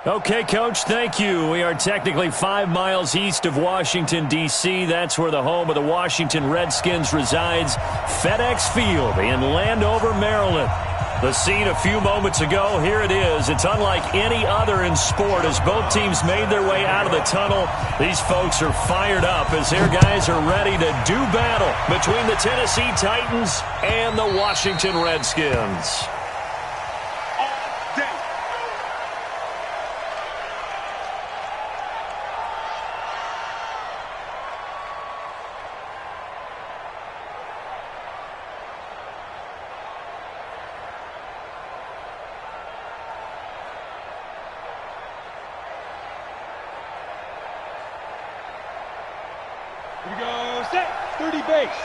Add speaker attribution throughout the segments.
Speaker 1: Okay, Coach, thank you. We are technically 5 miles east of Washington, D.C. That's where the home of the Washington Redskins resides, FedEx Field in Landover, Maryland. The scene a few moments ago, here it is. It's unlike any other in sport as both teams made their way out of the tunnel. These folks are fired up as their guys are ready to do battle between the Tennessee Titans and the Washington Redskins.
Speaker 2: Here we go, set, 30 base,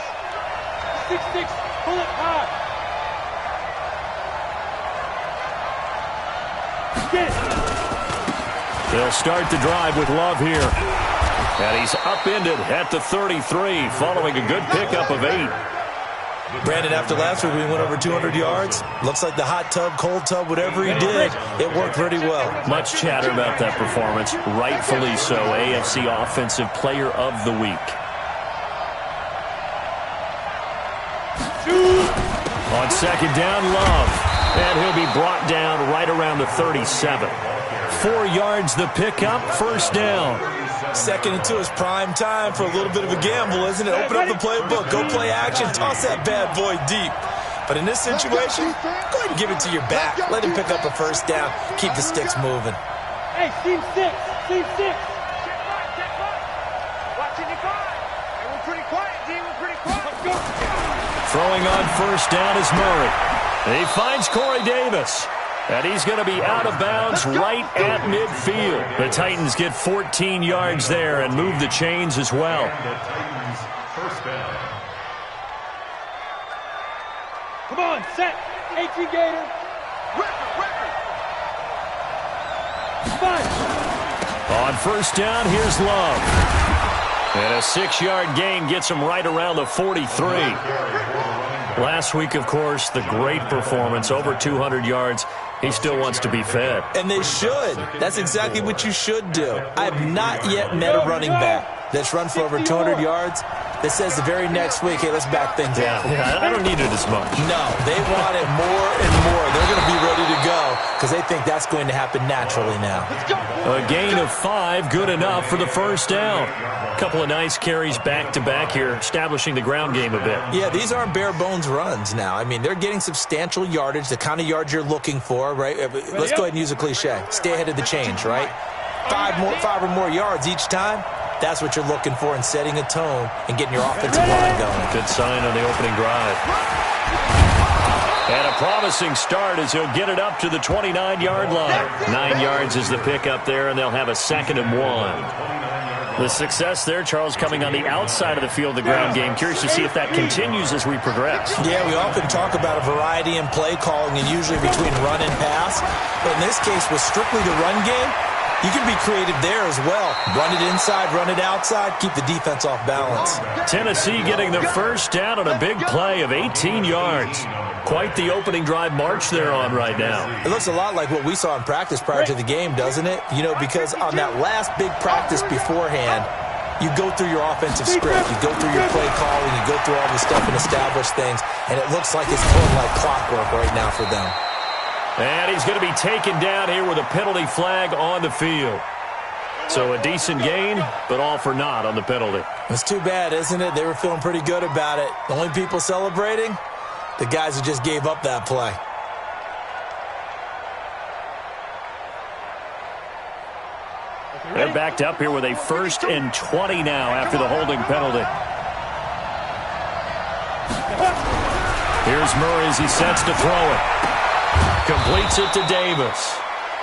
Speaker 2: 6-6, pull it high. Get it.
Speaker 1: They'll start the drive with Love here. And he's upended at the 33 following a good pickup of 8.
Speaker 3: Brandon, after last week we went over 200 yards. Looks like the hot tub, cold tub, whatever he did, it worked pretty well.
Speaker 1: Much chatter about that performance. Rightfully so. AFC Offensive Player of the Week. On second down, Love. And he'll be brought down right around the 37. 4 yards the pickup, first down.
Speaker 3: 2nd and 2 is prime time for a little bit of a gamble, isn't it? Open up the playbook, go play action, toss that bad boy deep. But in this situation, go ahead and give it to your back. Let him pick up a first down, keep the sticks moving.
Speaker 2: Hey, team 6, team 6.
Speaker 1: Throwing on first down is Murray. He finds Corey Davis. And he's going to be out of bounds right at midfield. The Titans get 14 yards there and move the chains as well.
Speaker 2: Come on, set, 18 Gator.
Speaker 1: On first down, here's Love. And a 6-yard gain gets him right around the 43. Last week, of course, the great performance, over 200 yards. He still wants to be fed.
Speaker 3: And they should. That's exactly what you should do. I have not yet met a running back that's run for over 200 yards that says the very next week, hey, let's back things up.
Speaker 1: Yeah, I don't need it as much.
Speaker 3: No, they want it more and more. They're going to be ready to go because they think that's going to happen naturally now.
Speaker 1: A gain of 5, good enough for the first down. A couple of nice carries back-to-back here, establishing the ground game a bit.
Speaker 3: Yeah, these aren't bare-bones runs now. I mean, they're getting substantial yardage, the kind of yards you're looking for, right? Let's go ahead and use a cliche. Stay ahead of the change, right? 5 or more yards each time. That's what you're looking for in setting a tone and getting your offensive line going.
Speaker 1: Good sign on the opening drive. And a promising start as he'll get it up to the 29-yard line. 9 yards is the pickup there, and they'll have a 2nd and 1. The success there, Charles, coming on the outside of the field, the ground game. Curious to see if that continues as we progress.
Speaker 3: Yeah, we often talk about a variety in play calling and usually between run and pass. But in this case, with strictly the run game, you can be creative there as well. Run it inside, run it outside, keep the defense off balance.
Speaker 1: Tennessee getting the first down on a big play of 18 yards. Quite the opening drive march they're on right now.
Speaker 3: It looks a lot like what we saw in practice prior to the game, doesn't it? You know, because on that last big practice beforehand, you go through your offensive script, you go through your play calling, you go through all the stuff and establish things, and it looks like it's going like clockwork right now for them.
Speaker 1: And he's going to be taken down here with a penalty flag on the field. So a decent gain, but all for naught on the penalty.
Speaker 3: It's too bad, isn't it? They were feeling pretty good about it. The only people celebrating, the guys who just gave up that play.
Speaker 1: They're backed up here with a 1st and 20 now after the holding penalty. Here's Murray as he sets to throw it. Completes it to Davis.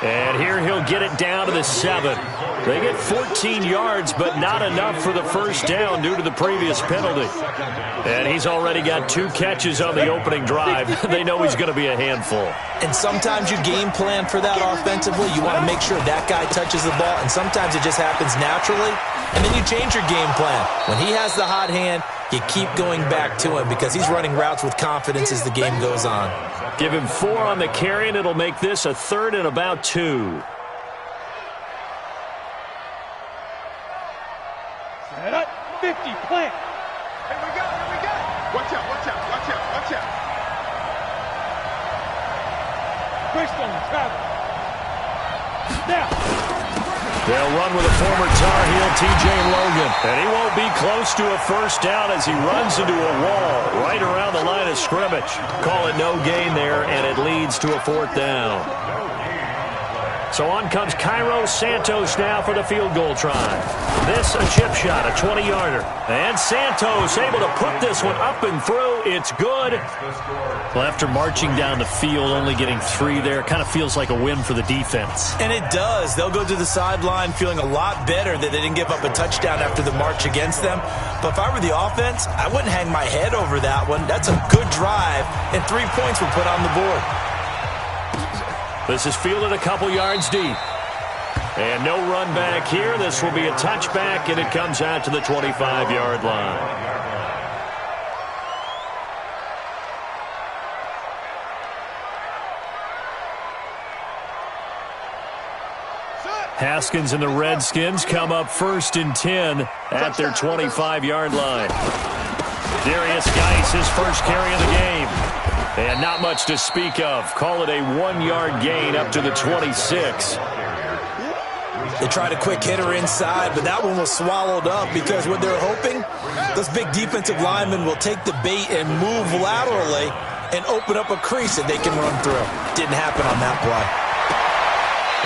Speaker 1: And here he'll get it down to the 7. They get 14 yards, but not enough for the first down due to the previous penalty. And he's already got 2 catches on the opening drive. They know he's going to be a handful.
Speaker 3: And sometimes you game plan for that offensively. You want to make sure that guy touches the ball, and sometimes it just happens naturally. And then you change your game plan. When he has the hot hand, you keep going back to him because he's running routes with confidence as the game goes on.
Speaker 1: Give him 4 on the carry, and it'll make this a 3rd and about 2.
Speaker 2: plant.
Speaker 4: Here we go, here we go. Watch out, watch out, watch out, watch out.
Speaker 2: Greystone, travel. Now.
Speaker 1: They'll run with a former Tar Heel, T.J. Logan. And he won't be close to a first down as he runs into a wall right around the line of scrimmage. Call it no gain there, and it leads to a fourth down. So on comes Cairo Santos now for the field goal try. This a chip shot, a 20-yarder. And Santos able to put this one up and through. It's good. Well, after marching down the field, only getting 3 there, kind of feels like a win for the defense.
Speaker 3: And it does. They'll go to the sideline feeling a lot better that they didn't give up a touchdown after the march against them. But if I were the offense, I wouldn't hang my head over that one. That's a good drive, and 3 points were put on the board.
Speaker 1: This is fielded a couple yards deep. And no run back here. This will be a touchback, and it comes out to the 25-yard line. Haskins and the Redskins come up 1st and 10 at their 25-yard line. Darius Geis, his first carry of the game. And not much to speak of. Call it a 1-yard gain up to the 26.
Speaker 3: They tried a quick hitter inside, but that one was swallowed up because what they're hoping, those big defensive linemen will take the bait and move laterally and open up a crease that they can run through. Didn't happen on that play.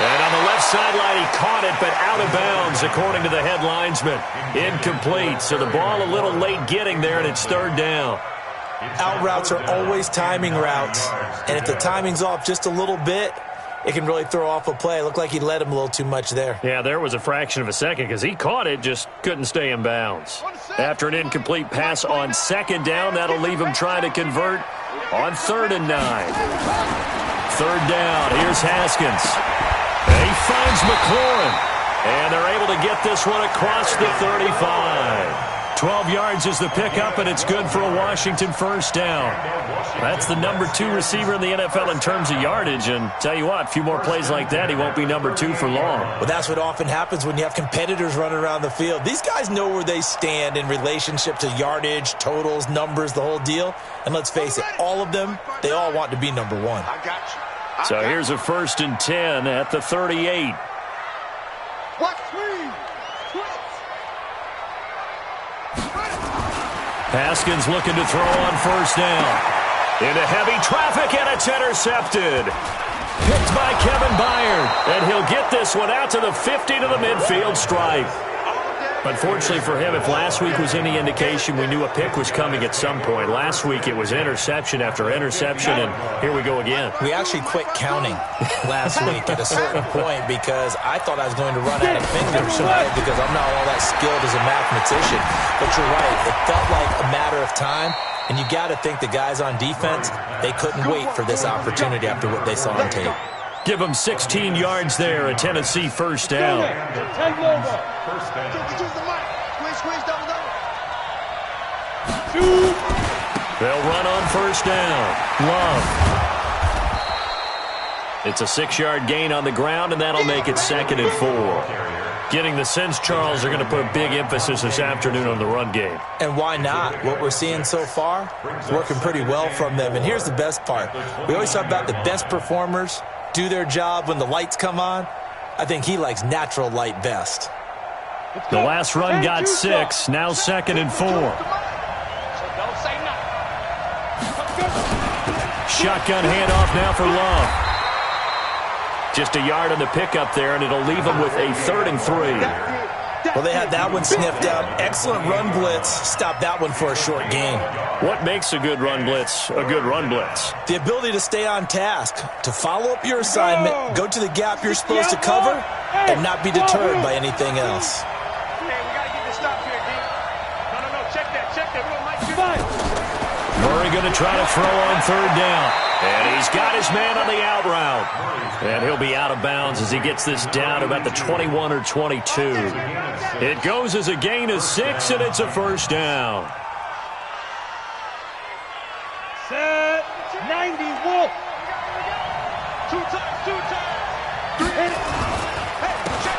Speaker 1: And on the left sideline, he caught it, but out of bounds, according to the head linesman. Incomplete, so the ball a little late getting there, and it's 3rd down.
Speaker 3: Out routes are always timing routes, and if the timing's off just a little bit, it can really throw off a play. It looked like he led him a little too much there.
Speaker 1: Yeah, there was a fraction of a second because he caught it, just couldn't stay in bounds. After an incomplete pass on 2nd down, that'll leave him trying to convert on 3rd and 9. 3rd down, here's Haskins. And he finds McLaurin, and they're able to get this one across the 35. 12 yards is the pickup, and it's good for a Washington first down. That's the number 2 receiver in the NFL in terms of yardage, and tell you what, a few more plays like that, he won't be number 2 for long.
Speaker 3: Well, that's what often happens when you have competitors running around the field. These guys know where they stand in relationship to yardage, totals, numbers, the whole deal. And let's face it, all of them, they all want to be number 1.
Speaker 4: I got you.
Speaker 1: So here's a 1st and 10 at the 38.
Speaker 4: What?
Speaker 1: Haskins looking to throw on 1st down. Into heavy traffic, and it's intercepted. Picked by Kevin Byard, and he'll get this one out to the 50 to the midfield stripe. Unfortunately for him, if last week was any indication, we knew a pick was coming at some point. Last week it was interception after interception, and here we go again.
Speaker 3: We actually quit counting last week at a certain point because I thought I was going to run out of fingers, right? Because I'm not all that skilled as a mathematician. But you're right. It felt like a matter of time, and you got to think the guys on defense, they couldn't wait for this opportunity after what they saw on tape.
Speaker 1: Give them 16 yards there, a Tennessee first down.
Speaker 4: First down.
Speaker 1: They'll run on 1st down. Love. It's a 6-yard gain on the ground, and that'll make it 2nd and 4. Getting the sense Charles are going to put a big emphasis this afternoon on the run game.
Speaker 3: And why not? What we're seeing so far is working pretty well from them. And here's the best part. We always talk about the best performers do their job when the lights come on. I think he likes natural light best.
Speaker 1: The last run got 6, now 2nd and 4. Shotgun handoff now for Love. Just a yard on the pickup there, and it'll leave them with a 3rd and 3.
Speaker 3: Well, they had that one sniffed out. Excellent run blitz. Stop that one for a short gain.
Speaker 1: What makes a good run blitz a good run blitz?
Speaker 3: The ability to stay on task, to follow up your assignment, go to the gap you're supposed to cover, and not be deterred by anything else.
Speaker 1: Murray going to try to throw on 3rd down. And he's got his man on the out route. And he'll be out of bounds as he gets this down to about the 21 or 22. It goes as a gain of 6, and it's a first down.
Speaker 2: Set 90 Wolf. 2 times.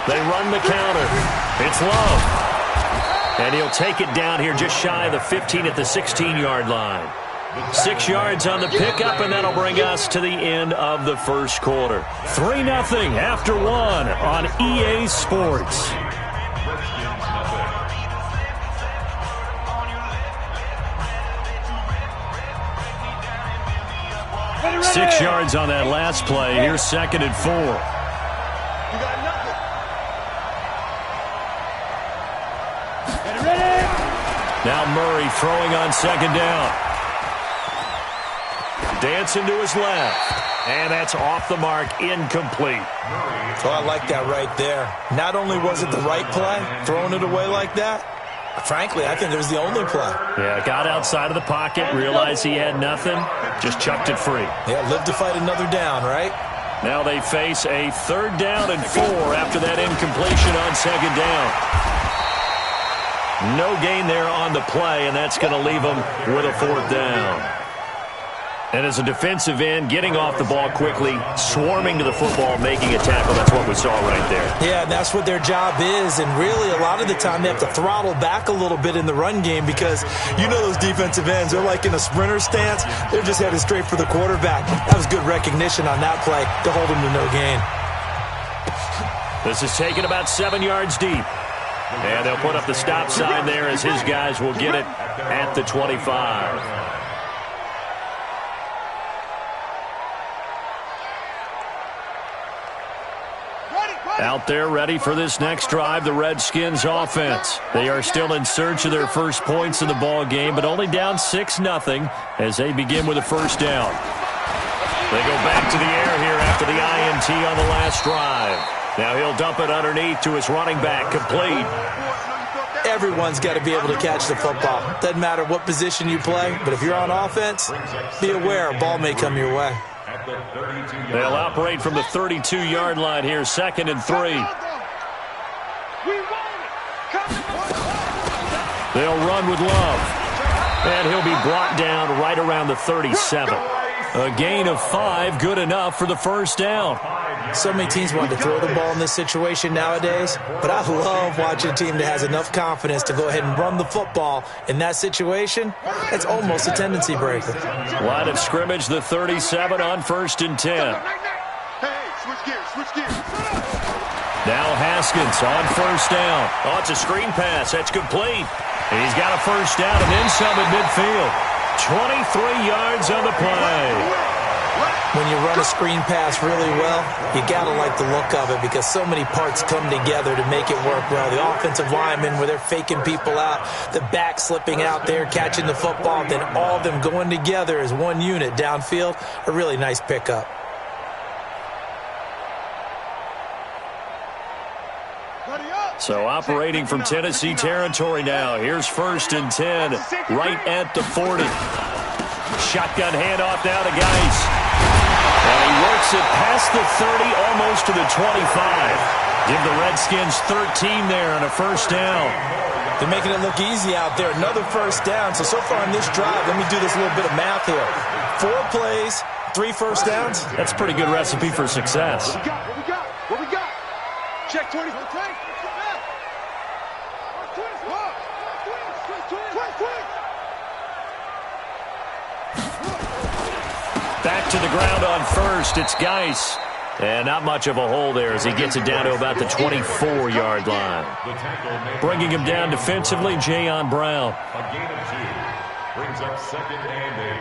Speaker 1: They run the counter. It's Love. And he'll take it down here just shy of the 15 at the 16-yard line. 6 yards on the pickup, and that'll bring us to the end of the first quarter. 3-0 after 1 on EA Sports.
Speaker 2: Ready.
Speaker 1: 6 yards on that last play. Here's 2nd and 4.
Speaker 4: You got nothing.
Speaker 2: Ready.
Speaker 1: Now Murray throwing on 2nd down. Dancing to his left. And that's off the mark, incomplete.
Speaker 3: Oh, I like that right there. Not only was it the right play, throwing it away like that, frankly, I think it was the only play.
Speaker 1: Yeah, got outside of the pocket, realized he had nothing, just chucked it free.
Speaker 3: Yeah, live to fight another down, right?
Speaker 1: Now they face a 3rd down and 4 after that incompletion on 2nd down. No gain there on the play, and that's going to leave them with a 4th down. And as a defensive end, getting off the ball quickly, swarming to the football, making a tackle, that's what we saw right there.
Speaker 3: Yeah, that's what their job is, and really a lot of the time they have to throttle back a little bit in the run game because you know those defensive ends, they're like in a sprinter stance. They're just headed straight for the quarterback. That was good recognition on that play to hold him to no gain.
Speaker 1: This is taken about 7 yards deep. And they'll put up the stop sign there as his guys will get it at the 25. Out there ready for this next drive, the Redskins offense. They are still in search of their first points in the ball game, but only down 6-0 as they begin with a 1st down. They go back to the air here after the INT on the last drive. Now he'll dump it underneath to his running back, complete.
Speaker 3: Everyone's got to be able to catch the football. Doesn't matter what position you play, but if you're on offense, be aware a ball may come your way.
Speaker 1: They'll operate from the 32-yard line here, 2nd and 3. They'll run with Love. And he'll be brought down right around the 37. A gain of 5, good enough for the 1st down.
Speaker 3: So many teams want to throw the ball in this situation nowadays, but I love watching a team that has enough confidence to go ahead and run the football. In that situation, that's almost a tendency breaker.
Speaker 1: Line of scrimmage, the 37 on 1st and 10.
Speaker 4: Hey, switch gears.
Speaker 1: Now Haskins on 1st down. Oh, it's a screen pass. That's complete. And he's got a 1st down and then some at midfield. 23 yards on the play.
Speaker 3: When you run a screen pass really well, you got to like the look of it because so many parts come together to make it work well. The offensive linemen, where they're faking people out, the back slipping out there, catching the football, then all of them going together as one unit downfield, a really nice pickup.
Speaker 1: So operating from Tennessee territory now. Here's 1st and 10, right at the 40. Shotgun handoff now to Geis. And he works it past the 30, almost to the 25. Give the Redskins 13 there on a 1st down.
Speaker 3: They're making it look easy out there. Another 1st down. So far in this drive, let me do this little bit of math here. 4 plays, 3 1st downs.
Speaker 1: That's a pretty good recipe for success.
Speaker 2: What we got? Check 20.
Speaker 1: Back to the ground on 1st. It's Geis. And not much of a hole there as he gets it down to about the 24-yard line. Bringing him down defensively, Jayon Brown.
Speaker 5: A gain of 2 brings up 2nd and 8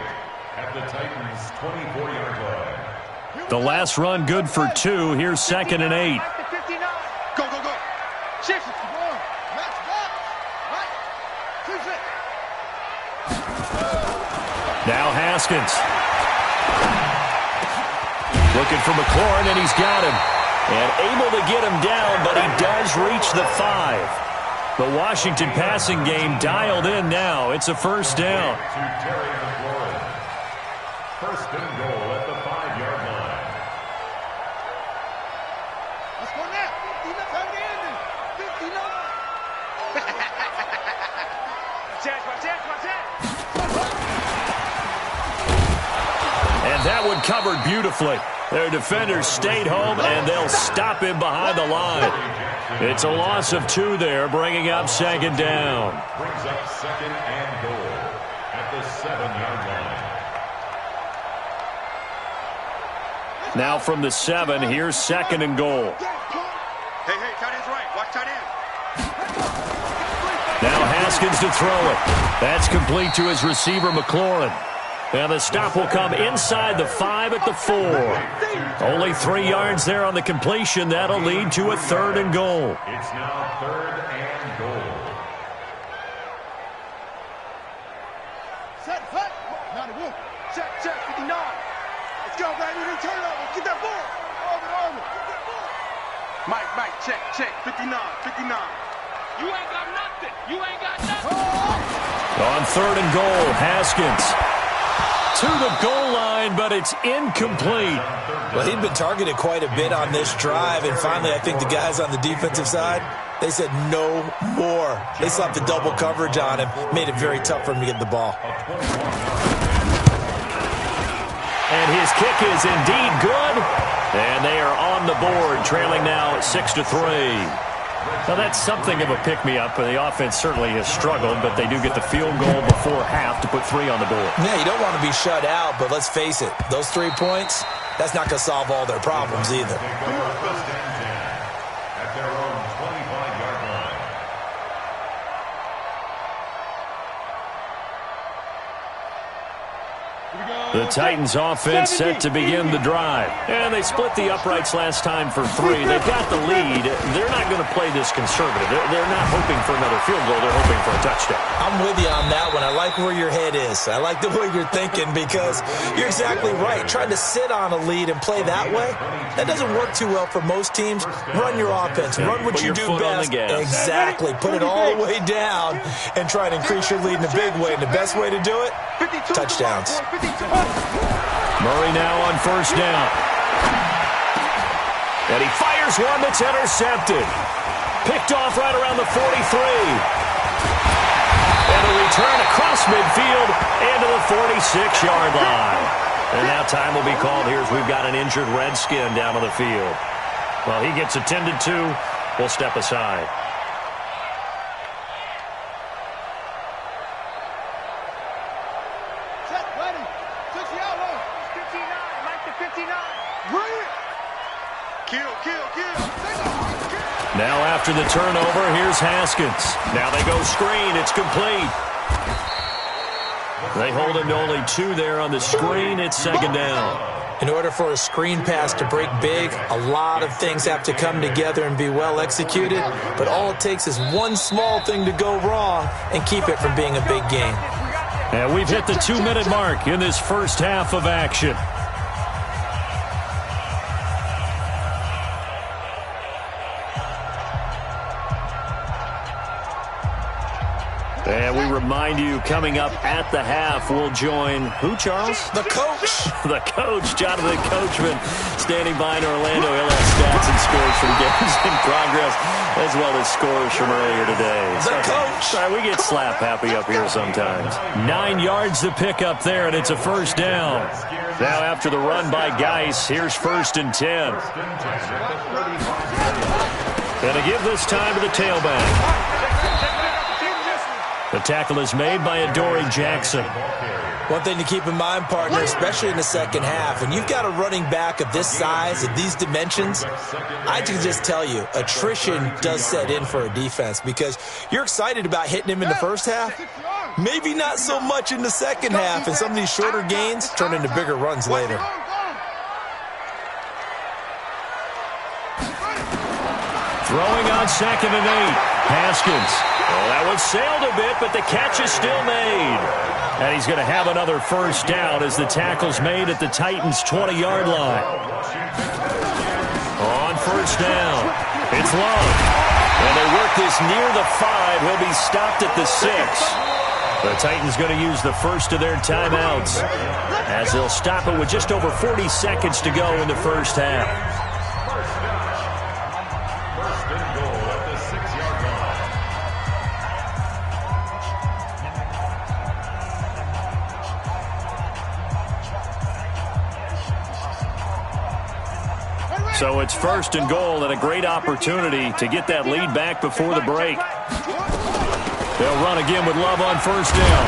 Speaker 5: at the Titans' 24-yard line.
Speaker 1: The last run good for 2. Here's 2nd and 8.
Speaker 4: Go. Shift.
Speaker 1: Now Haskins. Looking for McLaurin, and he's got him. And able to get him down, but he does reach the 5. The Washington passing game dialed in now. It's a 1st down.
Speaker 5: To Terry McLaurin. 1st and goal at the 5-yard line.
Speaker 2: Let's go now. 59.
Speaker 1: And that one covered beautifully. Their defenders stayed home, and they'll stop him behind the line. It's a loss of 2 there, bringing up second down.
Speaker 5: Brings up second and goal at the 7-yard line.
Speaker 1: Now from the 7, here's second and goal.
Speaker 4: Hey, tight end's right. Watch tight end.
Speaker 1: Now Haskins to throw it. That's complete to his receiver, McLaurin. And the stop will come inside the 5 at the 4. Only 3 yards there on the completion. That'll lead to a 3rd and goal.
Speaker 5: It's now 3rd and goal.
Speaker 2: Set, hut. Not a room. Check, 59. Let's go, baby. Turn it over. Get that ball. Over. Get that ball.
Speaker 4: Mike, check, 59.
Speaker 2: You ain't got nothing.
Speaker 1: On 3rd and goal, Haskins to the goal line, but it's incomplete.
Speaker 3: Well, he'd been targeted quite a bit on this drive, and finally I think the guys on the defensive side, they said no more. They slapped the double coverage on him, made it very tough for him to get the ball.
Speaker 1: And his kick is indeed good, and they are on the board, trailing now 6-3. Now, that's something of a pick-me-up. The offense certainly has struggled, but they do get the field goal before half to put 3 on the board.
Speaker 3: Yeah, you don't want to be shut out, but let's face it, those 3 points, that's not going to solve all their problems either.
Speaker 5: At their own 25-yard line.
Speaker 1: The Titans offense set to begin the drive. And they split the uprights last time for 3. They've got the lead. They're not going to play this conservative. They're not hoping for another field goal. They're hoping for a touchdown.
Speaker 3: I'm with you on that one. I like where your head is. I like the way you're thinking because you're exactly right. Trying to sit on a lead and play that way, that doesn't work too well for most teams. Run your offense. Run what you do best. Exactly. Put it all the way down and try to increase your lead in a big way. And the best way to do it, touchdowns.
Speaker 1: Murray now on 1st down. And he fires one that's intercepted. Picked off right around the 43. And a return across midfield into the 46-yard line. And now time will be called here as we've got an injured Redskin down on the field. Well, he gets attended to. We'll step aside. Now after the turnover, here's Haskins. Now they go screen. It's complete. They hold him to only 2 there on the screen. It's 2nd down.
Speaker 3: In order for a screen pass to break big, a lot of things have to come together and be well executed. But all it takes is one small thing to go wrong and keep it from being a big game.
Speaker 1: And we've hit the 2-minute mark in this first half of action. And we remind you, coming up at the half, we'll join who, Charles?
Speaker 3: The coach.
Speaker 1: The coach, Jonathan Coachman, standing by in Orlando. He'll have stats and scores from games in progress, as well as scores from earlier today.
Speaker 3: The coach.
Speaker 1: Sorry, we get slap happy up here sometimes. 9 yards to pick up there, and it's a 1st down. Now after the run by Geis, here's 1st and 10. And a give this time to the tailback. The tackle is made by Adoree Jackson.
Speaker 3: One thing to keep in mind, partner, especially in the second half, and you've got a running back of this size, of these dimensions, I can just tell you, attrition does set in for a defense because you're excited about hitting him in the first half, maybe not so much in the second half, and some of these shorter gains turn into bigger runs later.
Speaker 1: Throwing on 2nd and 8. Haskins. Well, that one sailed a bit, but the catch is still made. And he's going to have another 1st down as the tackle's made at the Titans' 20-yard line. On 1st down. It's low. And they work this near the 5. He'll be stopped at the 6. The Titans going to use the first of their timeouts as they'll stop it with just over 40 seconds to go in the first half. So it's 1st and goal and a great opportunity to get that lead back before the break. They'll run again with Love on 1st down.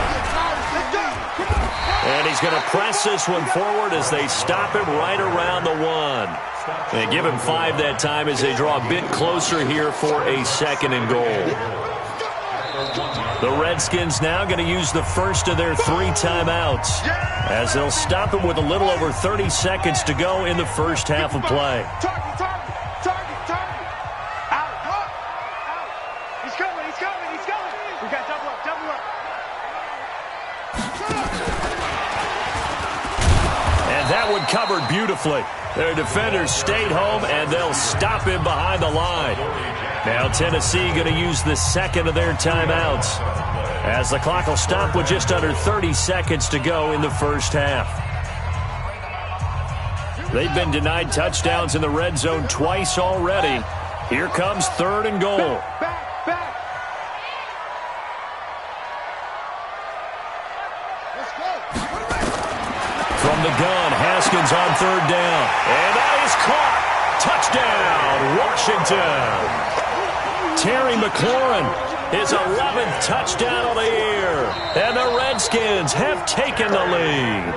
Speaker 1: And he's going to press this one forward as they stop him right around the 1. They give him 5 that time as they draw a bit closer here for a 2nd and goal. The Redskins now going to use the first of their 3 timeouts as they'll stop him with a little over 30 seconds to go in the first half of play.
Speaker 4: He's coming. We got double up.
Speaker 1: And that one covered beautifully. Their defenders stayed home, and they'll stop him behind the line. Now Tennessee going to use the 2nd of their timeouts as the clock will stop with just under 30 seconds to go in the first half. They've been denied touchdowns in the red zone twice already. Here comes 3rd and goal. From the gun, Haskins on 3rd down. And that is caught. Touchdown, Washington. Terry McLaurin, his 11th touchdown of the year. And the Redskins have taken the lead.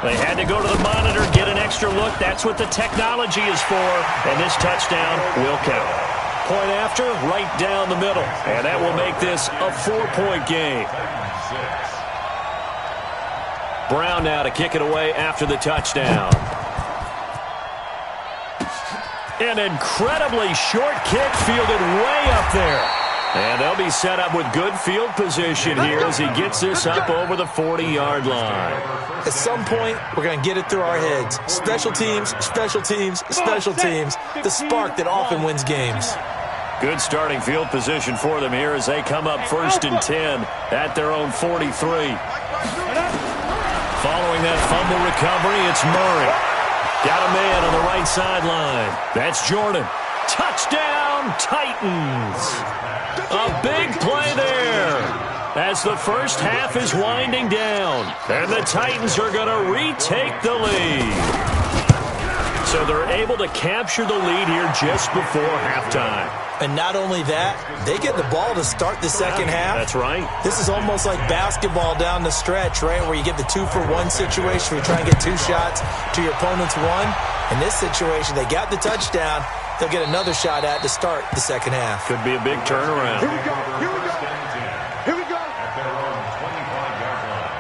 Speaker 1: They had to go to the monitor, get an extra look. That's what the technology is for. And this touchdown will count. Point after, right down the middle. And that will make this a 4-point game. Brown now to kick it away after the touchdown. An incredibly short kick fielded way up there. And they'll be set up with good field position here as he gets this up over the 40-yard line.
Speaker 3: At some point, we're going to get it through our heads. Special teams, special teams, special teams. The spark that often wins games.
Speaker 1: Good starting field position for them here as they come up 1st and 10 at their own 43. Following that fumble recovery, it's Murray. Got a man on the right sideline. That's Jordan. Touchdown, Titans. A big play there as the first half is winding down. And the Titans are going to retake the lead. So they're able to capture the lead here just before halftime.
Speaker 3: And not only that, they get the ball to start the second half.
Speaker 1: That's right.
Speaker 3: This is almost like basketball down the stretch, right, where you get the 2-for-1 situation where you try and get 2 shots to your opponent's 1. In this situation, they got the touchdown. They'll get another shot at to start the second half.
Speaker 1: Could be a big turnaround.
Speaker 4: Here we go.
Speaker 5: At their own 25-yard line.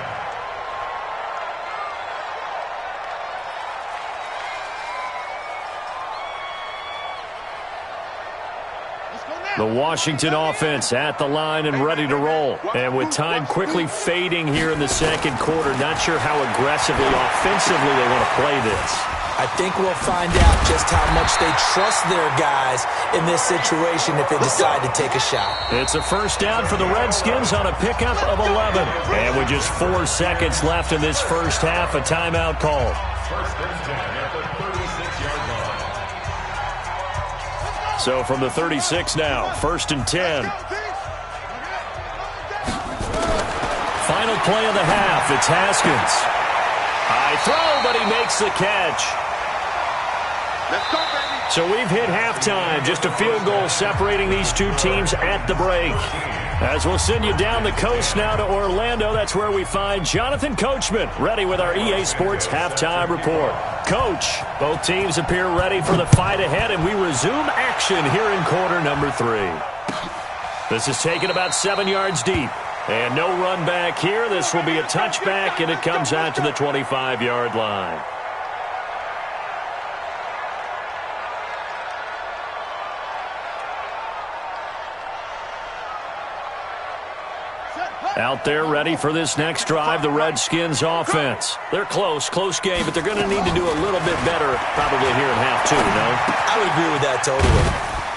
Speaker 1: The Washington offense at the line and ready to roll. And with time quickly fading here in the second quarter, not sure how aggressively, offensively they want to play this.
Speaker 3: I think we'll find out just how much they trust their guys in this situation if they decide to take a shot.
Speaker 1: It's a 1st down for the Redskins on a pickup of 11. And with just 4 seconds left in this first half, a timeout called.
Speaker 5: 1st and 10 at the 36-yard line.
Speaker 1: So from the 36 now, 1st and 10. Final play of the half, it's Haskins. High throw, but he makes the catch.
Speaker 4: Let's go, baby.
Speaker 1: So we've hit halftime, just a field goal separating these two teams at the break. As we'll send you down the coast now to Orlando, that's where we find Jonathan Coachman, ready with our EA Sports halftime report. Coach, both teams appear ready for the fight ahead, and we resume action here in quarter number 3. This is taken about 7 yards deep. And no run back here. This will be a touchback, and it comes out to the 25-yard line. Out there ready for this next drive, the Redskins offense. They're close game, but they're going to need to do a little bit better probably here in half 2, no?
Speaker 3: I would agree with that totally.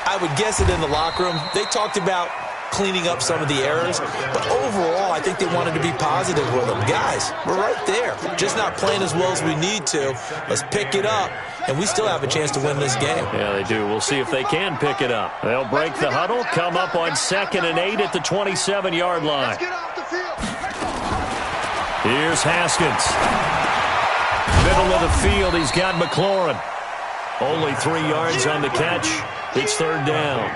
Speaker 3: I would guess it in the locker room. They talked about cleaning up some of the errors, but overall, I think they wanted to be positive with them. Guys, we're right there. Just not playing as well as we need to. Let's pick it up, and we still have a chance to win this game.
Speaker 1: Yeah, they do. We'll see if they can pick it up. They'll break the huddle, come up on 2nd and 8 at the 27-yard line.
Speaker 4: Let's get off the
Speaker 1: Here's Haskins. Middle of the field, he's got McLaurin. Only 3 yards on the catch. It's third down.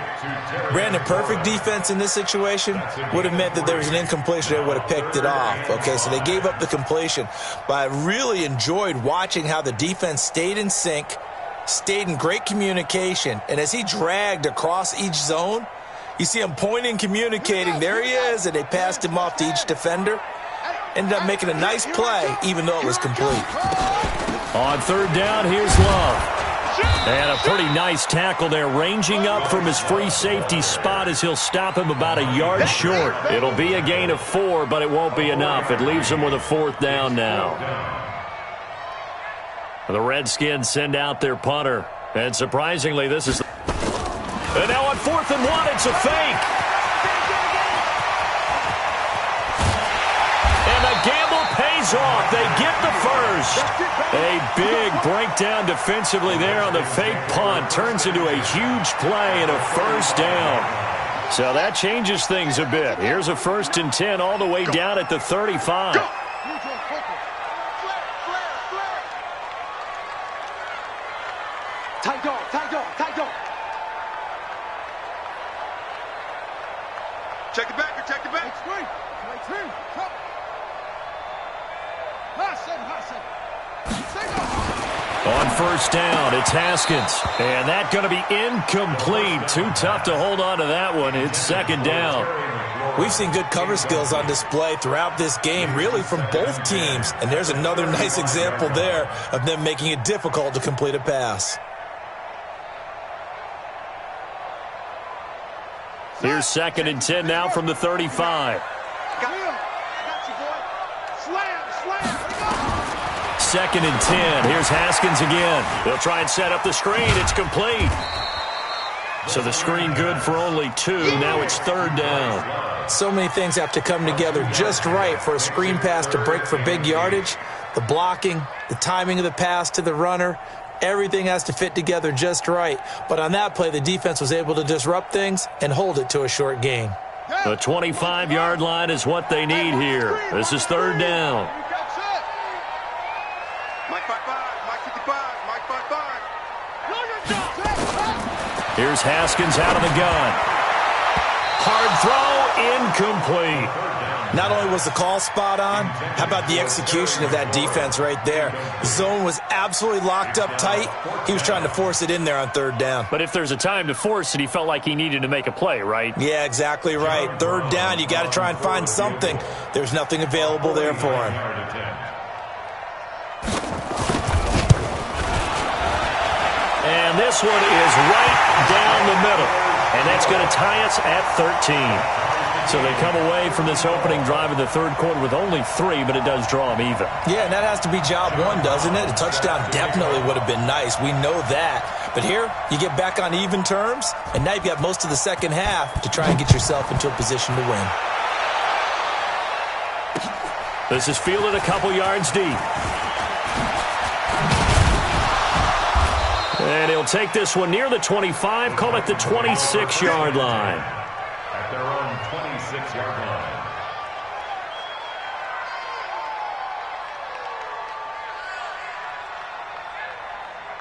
Speaker 3: Brandon, perfect defense in this situation would have meant that there was an incompletion. They would have picked it off. Okay, so they gave up the completion. But I really enjoyed watching how the defense stayed in sync, stayed in great communication. And as he dragged across each zone, you see him pointing, communicating. There he is, and they passed him off to each defender. Ended up making a nice play, even though it was complete.
Speaker 1: On third down, here's Love. And a pretty nice tackle there, ranging up from his free safety spot as he'll stop him about a yard short. It'll be a gain of 4, but it won't be enough. It leaves him with a fourth down now. The Redskins send out their punter. And surprisingly, this is... And now on 4th and 1, it's a fake. And the gamble pays off. They get the first. A big breakdown defensively there on the fake punt. Turns into a huge play and a first down. So that changes things a bit. Here's a 1st and 10 all the way down at the 35.
Speaker 2: Tight dog, tight dog, tight dog.
Speaker 4: Check the back, check the back.
Speaker 1: On first down, it's Haskins. And that's going to be incomplete. Too tough to hold on to that one. It's second down.
Speaker 3: We've seen good cover skills on display throughout this game, really from both teams. And there's another nice example there of them making it difficult to complete a pass.
Speaker 1: Here's 2nd and 10 now from the 35. Second and 10. Here's Haskins again. They'll try and set up the screen. It's complete. So the screen good for only 2. Now it's third down.
Speaker 3: So many things have to come together just right for a screen pass to break for big yardage. The blocking, the timing of the pass to the runner, everything has to fit together just right. But on that play, the defense was able to disrupt things and hold it to a short gain.
Speaker 1: The 25-yard line is what they need here. This is third down.
Speaker 4: Mike 5-5, Mike 55, Mike 5-5.
Speaker 1: Here's Haskins out of the gun. Hard throw, incomplete.
Speaker 3: Not only was the call spot on, how about the execution of that defense right there? The zone was absolutely locked up tight. He was trying to force it in there on third down.
Speaker 1: But if there's a time to force it, he felt like he needed to make a play, right?
Speaker 3: Yeah, exactly right. Third down, you got to try and find something. There's nothing available there for him.
Speaker 1: And this one is right down the middle. And that's going to tie us at 13. So they come away from this opening drive in the third quarter with only 3, but it does draw them even.
Speaker 3: Yeah, and that has to be job 1, doesn't it? A touchdown definitely would have been nice. We know that. But here, you get back on even terms, and now you've got most of the second half to try and get yourself into a position to win.
Speaker 1: This is fielded a couple yards deep. And he'll take this one near the 25, call it the 26-yard line.
Speaker 5: At their own 26-yard line.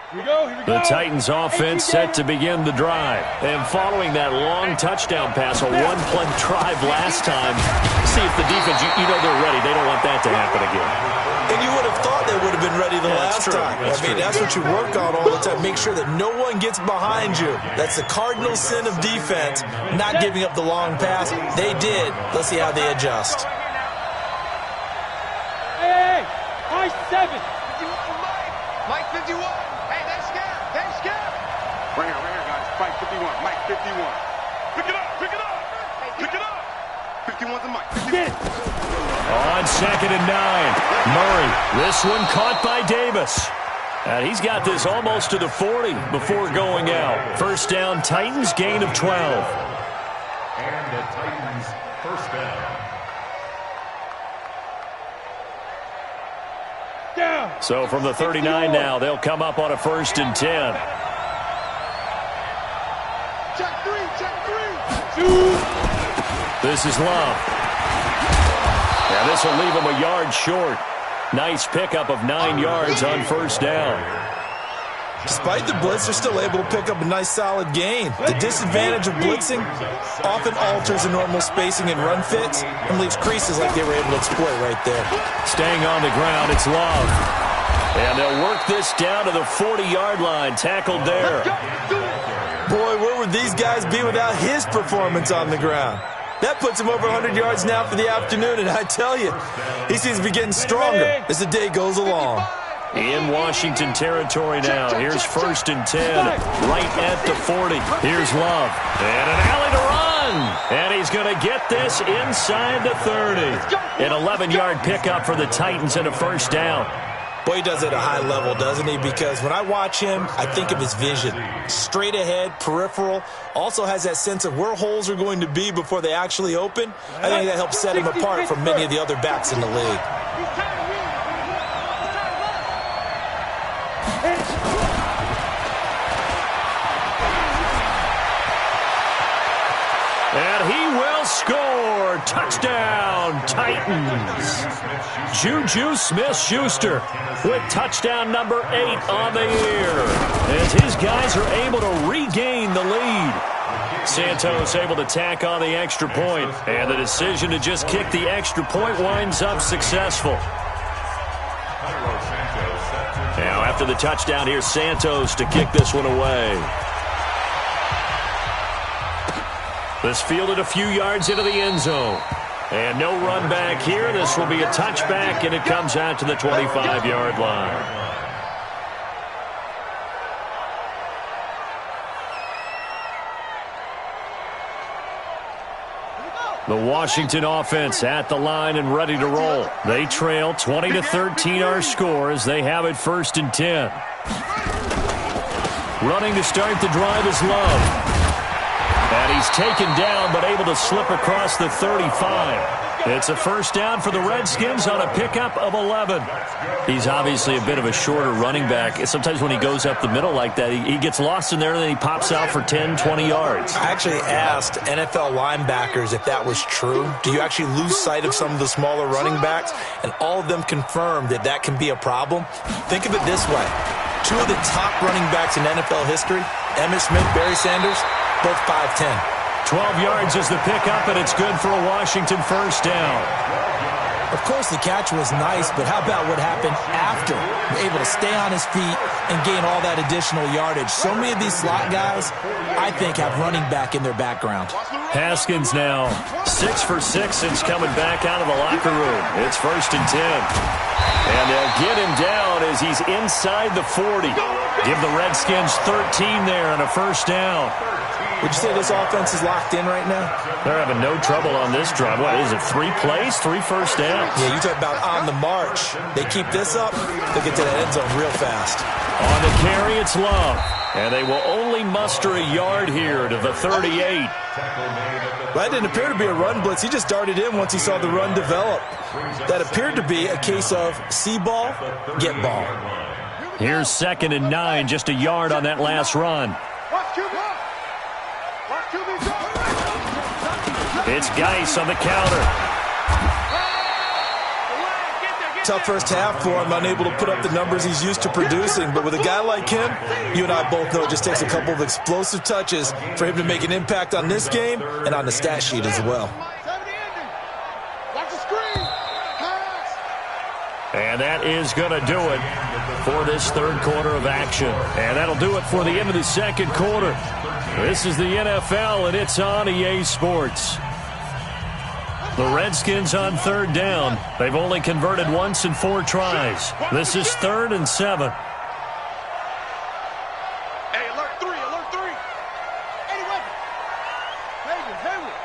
Speaker 2: Here we go, here we go.
Speaker 1: The Titans offense set to begin the drive. And following that long touchdown pass, a one-play drive last time, see if the defense, you know they're ready. They don't want that to happen again.
Speaker 3: And you would have thought they would have been ready the last time. That's what you work on all the time. Make sure that no one gets behind you. That's the cardinal sin of defense, not giving up the long pass. They did. Let's see how they adjust.
Speaker 2: Hey, Mike 7.
Speaker 4: Mike 51. Hey, they're scared. They're scared. Right here, guys. Mike 51. Mike 51. Pick it up. Pick it up. Pick it up. 51's a Mike. 51.
Speaker 1: On 2nd and 9, Murray. This one caught by Davis. And he's got this almost to the 40 before going out. First down, Titans, gain of 12.
Speaker 5: And the Titans first down.
Speaker 1: So from the 39 now, they'll come up on a 1st and 10.
Speaker 2: Check 3.
Speaker 1: This is Love. And And this will leave him a yard short. Nice pickup of 9 yards on first down.
Speaker 3: Despite the blitz, they're still able to pick up a nice solid gain. The disadvantage of blitzing often alters the normal spacing and run fits and leaves creases like they were able to exploit right there.
Speaker 1: Staying on the ground, it's Love. And they'll work this down to the 40-yard line, tackled there.
Speaker 3: Boy, where would these guys be without his performance on the ground? That puts him over 100 yards now for the afternoon, and I tell you, he seems to be getting stronger as the day goes along.
Speaker 1: In Washington territory now. Here's 1st and 10, right at the 40. Here's Love. And an alley to run. And he's going to get this inside the 30. An 11-yard pickup for the Titans and a first down.
Speaker 3: Boy, he does it at a high level, doesn't he? Because when I watch him, I think of his vision. Straight ahead, peripheral. Also has that sense of where holes are going to be before they actually open. I think that helps set him apart from many of the other backs in the league.
Speaker 1: And he will score. Touchdown, Titans. Juju Smith-Schuster with touchdown number 8 on the year, as his guys are able to regain the lead. Santos able to tack on the extra point, and the decision to just kick the extra point winds up successful. Now after the touchdown, here's Santos to kick this one away. This fielded a few yards into the end zone. And no run back here. This will be a touchback, and it comes out to the 25-yard line. The Washington offense at the line and ready to roll. They trail 20-13 our score as they have it 1st and 10. Running to start the drive is Love. And he's taken down, but able to slip across the 35. It's a first down for the Redskins on a pickup of 11. He's obviously a bit of a shorter running back. Sometimes when he goes up the middle like that, he gets lost in there, and then he pops out for 10, 20 yards.
Speaker 3: I actually asked NFL linebackers if that was true. Do you actually lose sight of some of the smaller running backs? And all of them confirmed that that can be a problem. Think of it this way. 2 of the top running backs in NFL history, Emmitt Smith, Barry Sanders, both 5'10".
Speaker 1: 12 yards is the pickup, and it's good for a Washington first down.
Speaker 3: Of course, the catch was nice, but how about what happened after? Able to stay on his feet and gain all that additional yardage. So many of these slot guys, I think, have running back in their background.
Speaker 1: Haskins now 6 for 6 since coming back out of the locker room. It's 1st and 10. And they'll get him down as he's inside the 40. Give the Redskins 13 there and a first down.
Speaker 3: Would you say this offense is locked in right now?
Speaker 1: They're having no trouble on this drive. What is it, 3 plays, 3 first downs?
Speaker 3: Yeah, you talk about on the march. They keep this up, they get to that end zone real fast.
Speaker 1: On the carry, it's Love. And they will only muster a yard here to the 38.
Speaker 3: That didn't appear to be a run blitz. He just darted in once he saw the run develop. That appeared to be a case of see ball, get ball.
Speaker 1: Here's 2nd and 9, just a yard on that last run. It's Geis on the counter.
Speaker 3: Tough first half for him, unable to put up the numbers he's used to producing. But with a guy like him, you and I both know it just takes a couple of explosive touches for him to make an impact on this game and on the stat sheet as well.
Speaker 1: And that is going to do it for this 3rd quarter of action. And that'll do it for the end of the 2nd quarter. This is the NFL, and it's on EA Sports. The Redskins on 3rd down. They've only converted once in 4 tries. This is 3rd and 7.
Speaker 4: Hey, alert 3, alert 3. Anyway. Hayward.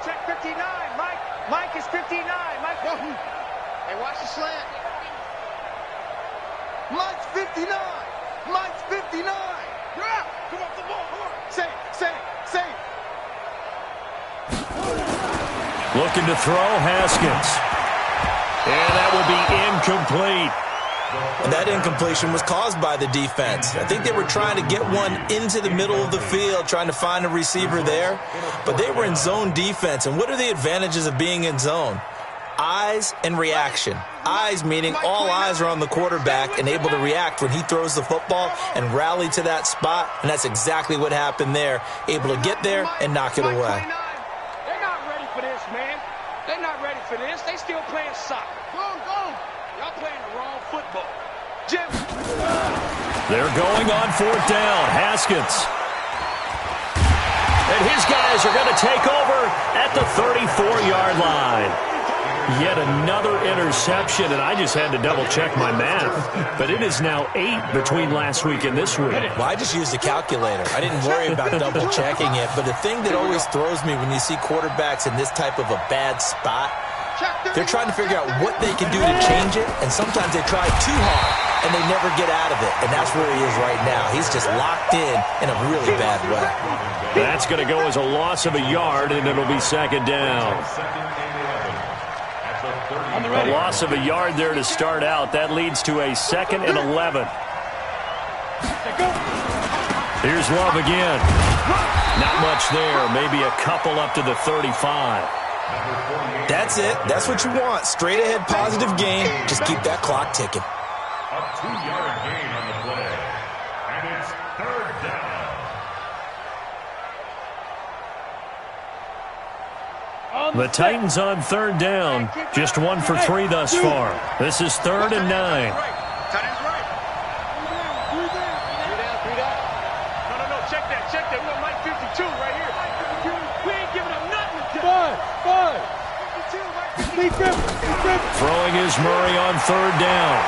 Speaker 4: Check 59, Mike. Mike is 59. Mike. Hey, watch the slant. Mike's 59. Mike's 59. Yeah. Come off the ball. Come on. Say.
Speaker 1: Looking to throw, Haskins. And that will be incomplete.
Speaker 3: And that incompletion was caused by the defense. I think they were trying to get one into the middle of the field, trying to find a receiver there. But they were in zone defense. And what are the advantages of being in zone? Eyes and reaction. Eyes meaning all eyes are on the quarterback and able to react when he throws the football and rally to that spot. And that's exactly what happened there. Able to get there and knock it away.
Speaker 6: They're not ready for this, man. They're not ready for this. They still playing soccer. Go. Y'all playing the wrong football. Jim.
Speaker 1: They're going on 4th down. Haskins. And his guys are going to take over at the 34-yard line. Yet another interception, and I just had to double-check my math. But it is now 8 between last week and this week.
Speaker 3: Well, I just used a calculator. I didn't worry about double-checking it. But the thing that always throws me when you see quarterbacks in this type of a bad spot, they're trying to figure out what they can do to change it, and sometimes they try too hard, and they never get out of it. And that's where he is right now. He's just locked in a really bad way.
Speaker 1: That's going to go as a loss of a yard, and it'll be 2nd down. A loss of a yard there to start out. That leads to a 2nd and 11. Here's Love again. Not much there. Maybe a couple up to the 35.
Speaker 3: That's it. That's what you want. Straight ahead positive gain. Just keep that clock ticking.
Speaker 5: A 2-yard gain on the play. And it's 3rd down.
Speaker 1: The Titans on 3rd down. Just 1 for 3 thus far. This is 3rd and 9.
Speaker 6: Tight end's right. 3 down. No. Check that. We got Mike 52 right here. We ain't giving up nothing.
Speaker 2: 5. 52.
Speaker 1: Throwing is Murray on 3rd down.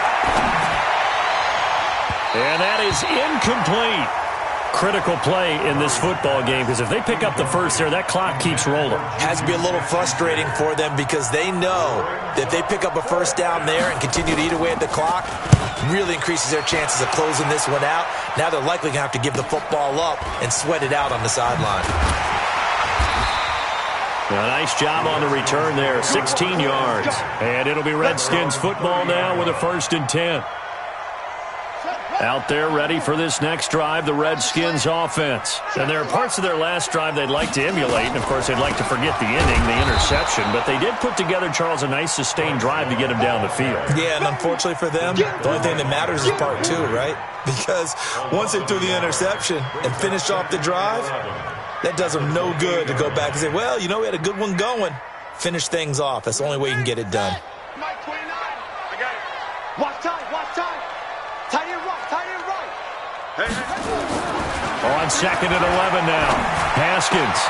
Speaker 1: And that is incomplete. Critical play in this football game, because if they pick up the first there, that clock keeps rolling.
Speaker 3: Has to be a little frustrating for them because they know that if they pick up a first down there and continue to eat away at the clock, really increases their chances of closing this one out. Now they're likely going to have to give the football up and sweat it out on the sideline.
Speaker 1: A nice job on the return there, 16 yards. And it'll be Redskins football now with a 1st and 10. Out there ready for this next drive, the Redskins offense. And there are parts of their last drive they'd like to emulate. And, of course, they'd like to forget the inning, the interception. But they did put together, Charles, a nice sustained drive to get them down the field.
Speaker 3: Yeah, and unfortunately for them, the only thing that matters is part 2, right? Because once they threw the interception and finished off the drive, that does them no good to go back and say, well, you know, we had a good one going. Finish things off. That's the only way you can get it done.
Speaker 6: Mike 29. I got it. Watch time. Tight end right.
Speaker 1: On 2nd and 11 now. Haskins.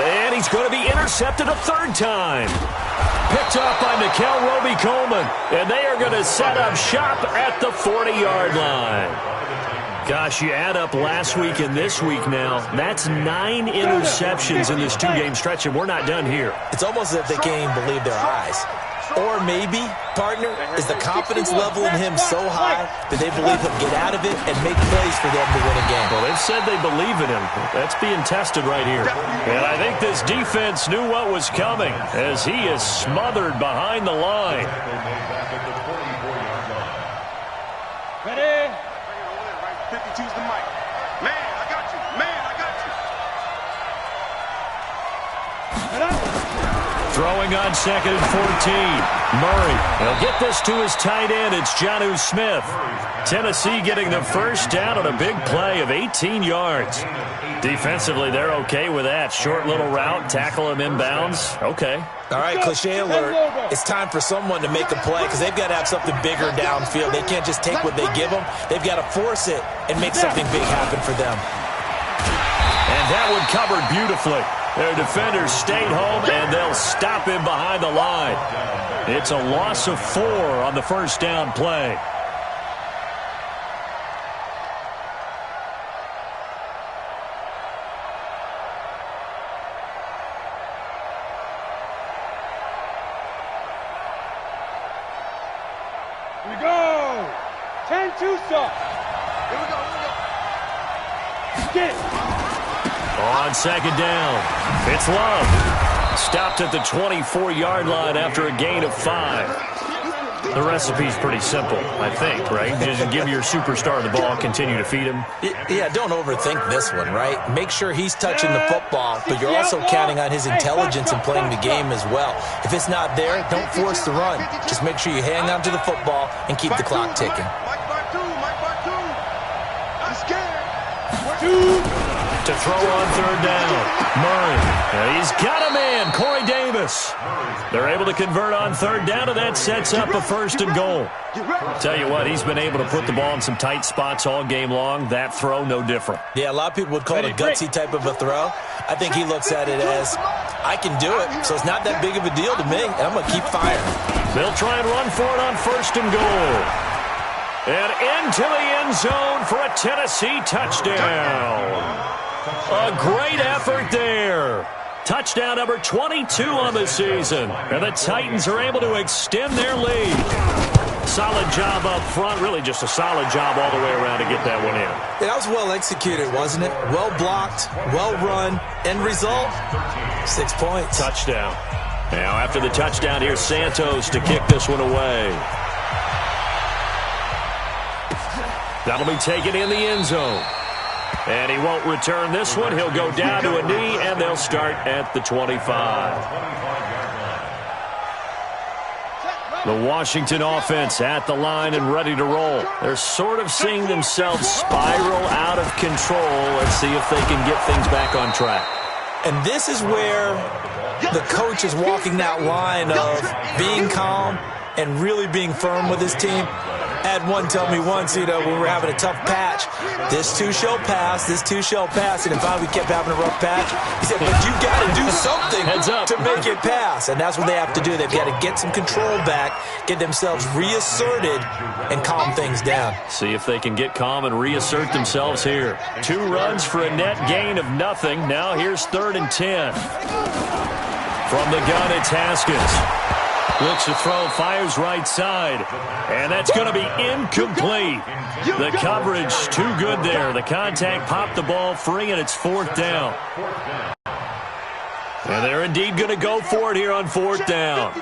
Speaker 1: And he's going to be intercepted a 3rd time. Picked up by Nickel Roby-Coleman. And they are going to set up shop at the 40-yard line. Gosh, you add up last week and this week now. That's 9 interceptions in this 2-game stretch, and we're not done here.
Speaker 3: It's almost as if they can't even believe their eyes. Or maybe, partner, is the confidence level in him so high that they believe he'll get out of it and make plays for them to win a game.
Speaker 1: Well, they've said they believe in him. That's being tested right here. And I think this defense knew what was coming as he is smothered behind the line.
Speaker 2: Ready?
Speaker 4: 52's the mic. Man, I got you.
Speaker 1: Throwing on 2nd and 14. Murray. He'll get this to his tight end. It's Jonnu Smith. Tennessee getting the first down on a big play of 18 yards. Defensively, they're okay with that. Short little route, tackle him inbounds. Okay.
Speaker 3: All right, cliche alert. It's time for someone to make a play because they've got to have something bigger downfield. They can't just take what they give them. They've got to force it and make something big happen for them.
Speaker 1: And that one covered beautifully. Their defenders stayed home, and they'll stop him behind the line. It's a loss of 4 on the first down play.
Speaker 2: Here we go. 10-2 stop.
Speaker 6: Here we go.
Speaker 2: Get it.
Speaker 1: On 2nd down, it's Love. Stopped at the 24-yard line after a gain of 5. The recipe's pretty simple, I think, right? Just give your superstar the ball, continue to feed him.
Speaker 3: Yeah, don't overthink this one, right? Make sure he's touching the football, but you're also counting on his intelligence in playing the game as well. If it's not there, don't force the run. Just make sure you hang on to the football and keep the clock ticking.
Speaker 1: To throw on third down. Murray. He's got a man. Corey Davis. They're able to convert on third down, and that sets up a 1st and goal. Tell you what, he's been able to put the ball in some tight spots all game long. That throw, no different.
Speaker 3: Yeah, a lot of people would call it a gutsy type of a throw. I think he looks at it as, I can do it, so it's not that big of a deal to me, and I'm going to keep firing.
Speaker 1: They'll try and run for it on 1st and goal. And into the end zone for a Tennessee touchdown. A great effort there. Touchdown number 22 on the season. And the Titans are able to extend their lead. Solid job up front. Really just a solid job all the way around to get that one in.
Speaker 3: Yeah, that was well executed, wasn't it? Well blocked, well run. End result, 6 points.
Speaker 1: Touchdown. Now after the touchdown, here's Santos to kick this one away. That'll be taken in the end zone. And he won't return this one. He'll go down to a knee, and they'll start at the 25. The Washington offense at the line and ready to roll. They're sort of seeing themselves spiral out of control. Let's see if they can get things back on track.
Speaker 3: And this is where the coach is walking that line of being calm and really being firm with his team. I had one tell me once, when we were having a tough patch, this too shall pass, this too shall pass. And finally we kept having a rough patch. He said, but you got to do something to make it pass. And that's what they have to do. They've got to get some control back, get themselves reasserted, and calm things down.
Speaker 1: See if they can get calm and reassert themselves here. 2 runs for a net gain of nothing. Now here's 3rd and 10. From the gun, it's Haskins. Looks to throw, fires right side. And that's going to be incomplete. The coverage too good there. The contact popped the ball free, and it's 4th down. And they're indeed going to go for it here on 4th down.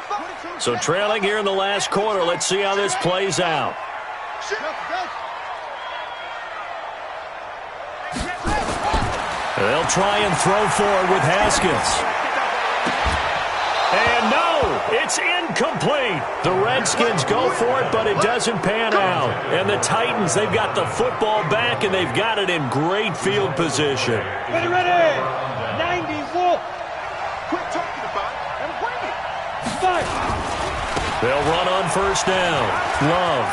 Speaker 1: So trailing here in the last quarter. Let's see how this plays out. They'll try and throw forward with Haskins. And no, it's incomplete. The Redskins go for it, but it doesn't pan out. And the Titans, they've got the football back, and they've got it in great field position.
Speaker 2: Ready, ready. 90s look.
Speaker 4: Quit talking about it and bring it.
Speaker 2: Start.
Speaker 1: They'll run on 1st down. Love.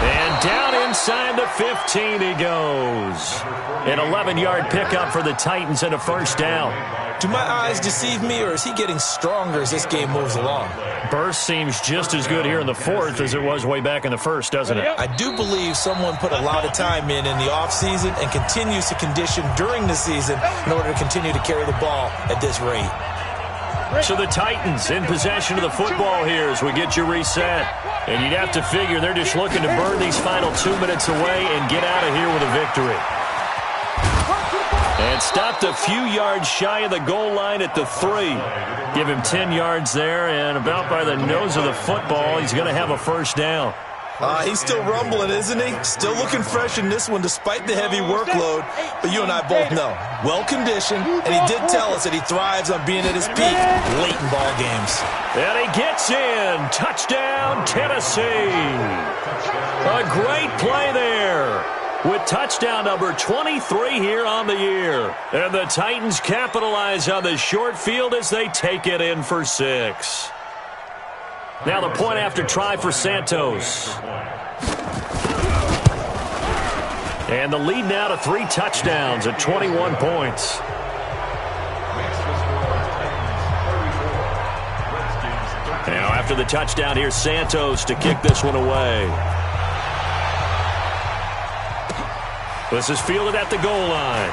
Speaker 1: And down inside the 15 he goes. An 11-yard pickup for the Titans and a 1st down.
Speaker 3: Do my eyes deceive me, or is he getting stronger as this game moves along?
Speaker 1: Burst seems just as good here in the 4th as it was way back in the 1st, doesn't it?
Speaker 3: I do believe someone put a lot of time in the offseason and continues to condition during the season in order to continue to carry the ball at this rate.
Speaker 1: So the Titans in possession of the football here as we get you reset. And you'd have to figure they're just looking to burn these final 2 minutes away and get out of here with a victory. And stopped a few yards shy of the goal line at the 3. Give him 10 yards there, and about by the nose of the football, he's going to have a 1st down.
Speaker 3: He's still rumbling, isn't he? Still looking fresh in this one despite the heavy workload. But you and I both know, well-conditioned, and he did tell us that he thrives on being at his peak late in ball games.
Speaker 1: And he gets in. Touchdown, Tennessee. A great play there with touchdown number 23 here on the year. And the Titans capitalize on the short field as they take it in for 6. Now the point after try for Santos. And the lead now to 3 touchdowns at 21 points. Now after the touchdown, here's Santos to kick this one away. This is fielded at the goal line.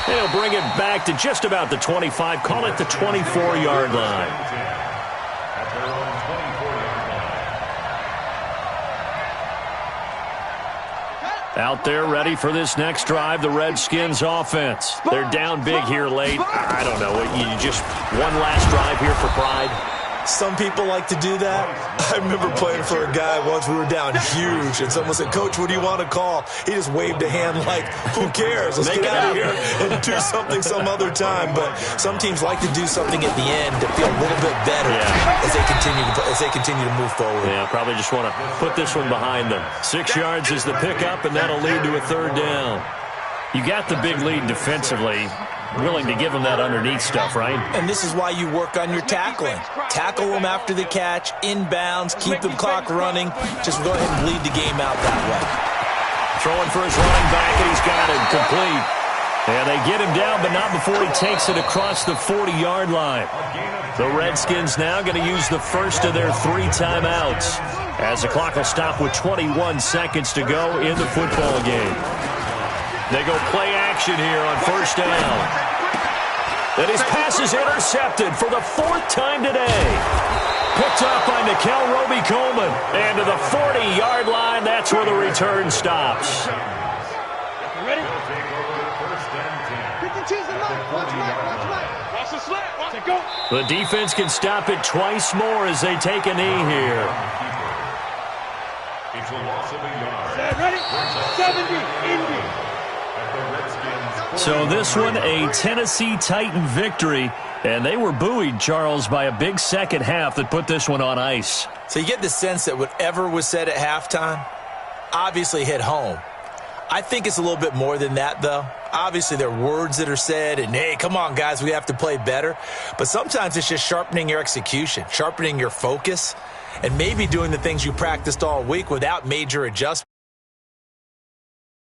Speaker 1: He'll bring it back to just about the 25. Call it the 24-yard line. Out there ready for this next drive, the Redskins offense. They're down big here late. I don't know. You just one last drive here for pride?
Speaker 3: Some people like to do that. I remember playing for a guy once. We were down huge, and someone said, "Coach, what do you want to call?" He just waved a hand like, "Who cares? Let's get out of here and do something some other time." But some teams like to do something at the end to feel a little bit better as they continue to move forward.
Speaker 1: Yeah, probably just want to put this one behind them. 6 yards is the pickup, and that'll lead to a third down. You got the big lead defensively. Willing to give them that underneath stuff, right?
Speaker 3: And this is why you work on your tackling. Tackle them after the catch, inbounds, keep the clock running. Just go ahead and bleed the game out that way.
Speaker 1: Throwing for his running back, and he's got it complete. And they get him down, but not before he takes it across the 40-yard line. The Redskins now going to use the first of their 3 timeouts, as the clock will stop with 21 seconds to go in the football game. They go play action here on first down. And his pass is intercepted for the 4th time today. Picked up by Nickel Roby-Coleman. And to the 40-yard line, that's where the return stops.
Speaker 2: Ready? Watch the slap. Watch it go.
Speaker 1: The defense can stop it twice more as they take a knee here.
Speaker 5: It's a loss of a yard.
Speaker 2: Ready? 70, Indy.
Speaker 1: So this one, a Tennessee Titan victory, and they were buoyed, Charles, by a big second half that put this one on ice.
Speaker 3: So you get the sense that whatever was said at halftime obviously hit home. I think it's a little bit more than that, though. Obviously, there are words that are said, and, hey, come on, guys, we have to play better. But sometimes it's just sharpening your execution, sharpening your focus, and maybe doing the things you practiced all week without major adjustments.